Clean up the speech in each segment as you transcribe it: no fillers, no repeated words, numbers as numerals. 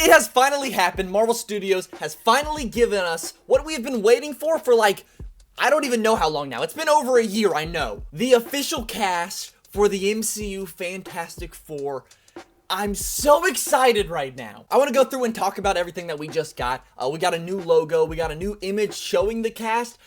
It has finally happened. Marvel Studios has finally given us what we have been waiting for like, I don't even know how long now. It's been over a year, I know. The official cast for the MCU Fantastic Four. I'm so excited right now. I want to go through and talk about everything that we just got. We got a new logo. We got a new image showing the cast.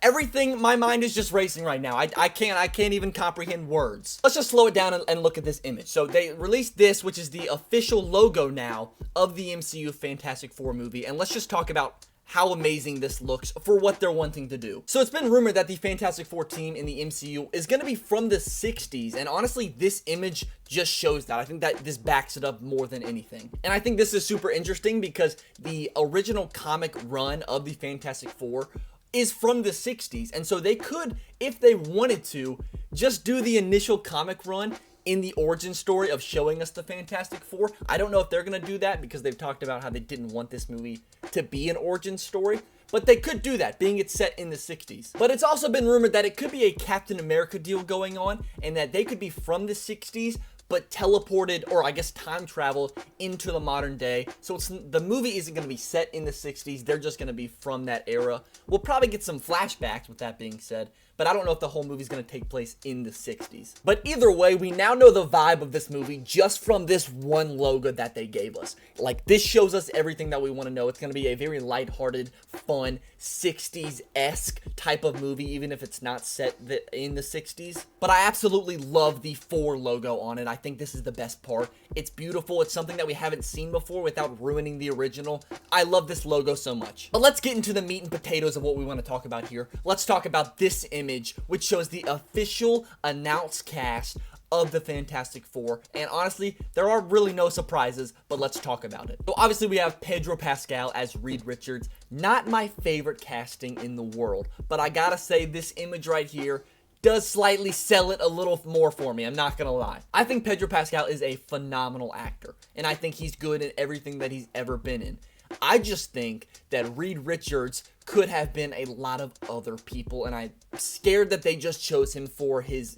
Everything, my mind is just racing right now. I can't even comprehend words. Let's just slow it down and look at this image. So they released this, which is the official logo now of the MCU Fantastic Four movie. And let's just talk about how amazing this looks for what they're wanting to do. So it's been rumored that the Fantastic Four team in the MCU is going to be from the 60s, and honestly, this image just shows that. I think that this backs it up more than anything. And I think this is super interesting because the original comic run of the Fantastic Four is from the 60s, and so they could, if they wanted to, just do the initial comic run in the origin story of showing us the Fantastic Four. I don't know if they're going to do that because they've talked about how they didn't want this movie to be an origin story, but they could do that, being it's set in the 60s. But it's also been rumored that it could be a Captain America deal going on, and that they could be from the 60s, but teleported, or I guess time traveled, into the modern day. So the movie isn't going to be set in the 60s, they're just going to be from that era. We'll probably get some flashbacks with that being said, but I don't know if the whole movie's going to take place in the 60s. But either way, we now know the vibe of this movie just from this one logo that they gave us. Like, this shows us everything that we want to know. It's going to be a very lighthearted, fun, 60s-esque type of movie, even if it's not set in the 60s. But I absolutely love the 4 logo on it. I think this is the best part. It's beautiful. It's something that we haven't seen before without ruining the original. I love this logo so much. But let's get into the meat and potatoes of what we want to talk about here. Let's talk about this image, which shows the official announced cast of the Fantastic Four. And honestly, there are really no surprises, but let's talk about it. So obviously we have Pedro Pascal as Reed Richards. Not my favorite casting in the world, but I gotta say this image right here does slightly sell it a little more for me, I'm not gonna lie. I think Pedro Pascal is a phenomenal actor, and I think he's good in everything that he's ever been in. I just think that Reed Richards could have been a lot of other people, and I'm scared that they just chose him for his,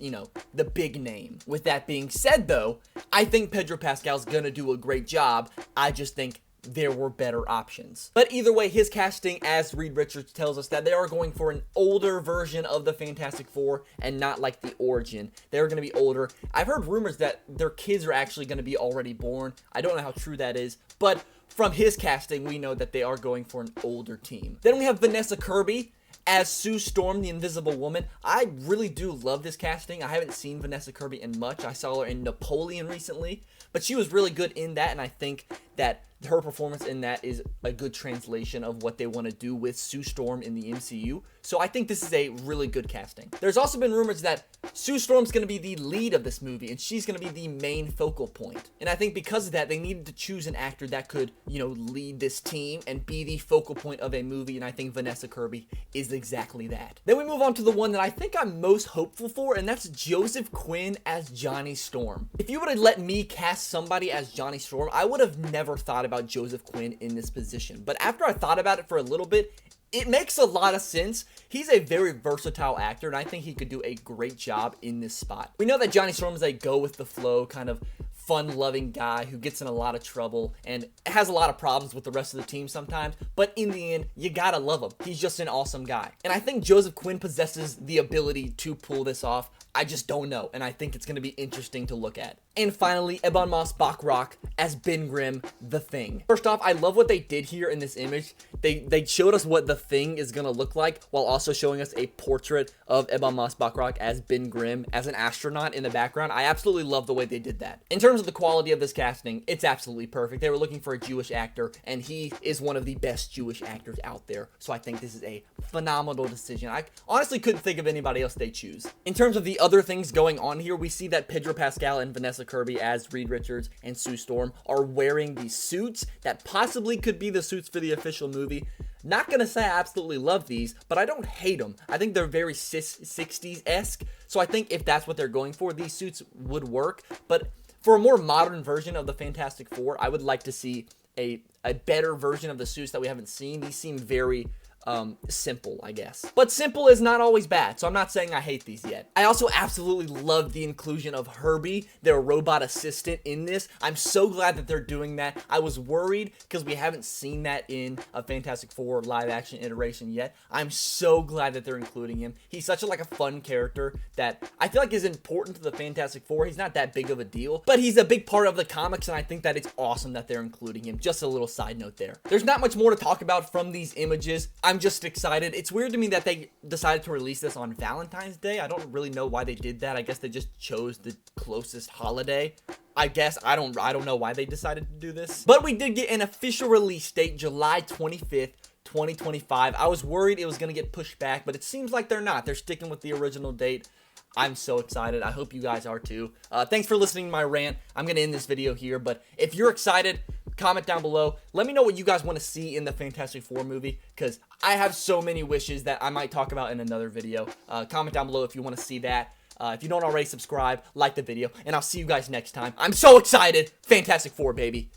the big name. With that being said, though, I think Pedro Pascal's gonna do a great job. I just think there were better options. But either way, his casting as Reed Richards tells us that they are going for an older version of the Fantastic Four and not like the origin. They're going to be older. I've heard rumors that their kids are actually going to be already born. I don't know how true that is, but from his casting, we know that they are going for an older team. Then we have Vanessa Kirby as Sue Storm, the Invisible Woman. I really do love this casting. I haven't seen Vanessa Kirby in much. I saw her in Napoleon recently, but she was really good in that, and I think that her performance in that is a good translation of what they want to do with Sue Storm in the MCU. So I think this is a really good casting. There's also been rumors that Sue Storm's going to be the lead of this movie, and she's going to be the main focal point. And I think because of that, they needed to choose an actor that could, lead this team and be the focal point of a movie, and I think Vanessa Kirby is exactly that. Then we move on to the one that I think I'm most hopeful for, and that's Joseph Quinn as Johnny Storm. If you would have let me cast somebody as Johnny Storm, I would have never thought about Joseph Quinn in this position. But after I thought about it for a little bit, it makes a lot of sense. He's a very versatile actor, and I think he could do a great job in this spot. We know that Johnny Storm is a go-with-the-flow kind of fun-loving guy who gets in a lot of trouble and has a lot of problems with the rest of the team sometimes, but in the end, you gotta love him. He's just an awesome guy. And I think Joseph Quinn possesses the ability to pull this off. I just don't know, and I think it's going to be interesting to look at. And finally, Ebon Moss Bachrach as Ben Grimm, the Thing. First off, I love what they did here in this image. They showed us what the Thing is going to look like while also showing us a portrait of Ebon Moss Bachrach as Ben Grimm as an astronaut in the background. I absolutely love the way they did that. In terms of the quality of this casting, it's absolutely perfect. They were looking for a Jewish actor, and he is one of the best Jewish actors out there. So I think this is a phenomenal decision. I honestly couldn't think of anybody else they choose. In terms of the other things going on here, we see that Pedro Pascal and Vanessa Kirby as Reed Richards and Sue Storm are wearing these suits that possibly could be the suits for the official movie. Not gonna say I absolutely love these, but I don't hate them. I think they're very 60s-esque, so I think if that's what they're going for, these suits would work. But for a more modern version of the Fantastic Four, I would like to see a better version of the suits that we haven't seen. These seem very simple, I guess. But simple is not always bad, so I'm not saying I hate these yet. I also absolutely love the inclusion of Herbie, their robot assistant, in this. I'm so glad that they're doing that. I was worried because we haven't seen that in a Fantastic Four live action iteration yet. I'm so glad that they're including him. He's such a fun character that I feel like is important to the Fantastic Four. He's not that big of a deal, but he's a big part of the comics, and I think that it's awesome that they're including him. Just a little side note there. There's not much more to talk about from these images. I'm just excited. It's weird to me that they decided to release this on Valentine's Day. I don't really know why they did that. I guess they just chose the closest holiday. I guess I don't know why they decided to do this. But we did get an official release date, July 25th. 2025. I was worried it was going to get pushed back, but it seems like they're not. They're sticking with the original date. I'm so excited. I hope you guys are too. Thanks for listening to my rant. I'm going to end this video here, but if you're excited, comment down below. Let me know what you guys want to see in the Fantastic Four movie, because I have so many wishes that I might talk about in another video. Comment down below if you want to see that. If you don't already, subscribe, like the video, and I'll see you guys next time. I'm so excited. Fantastic Four, baby.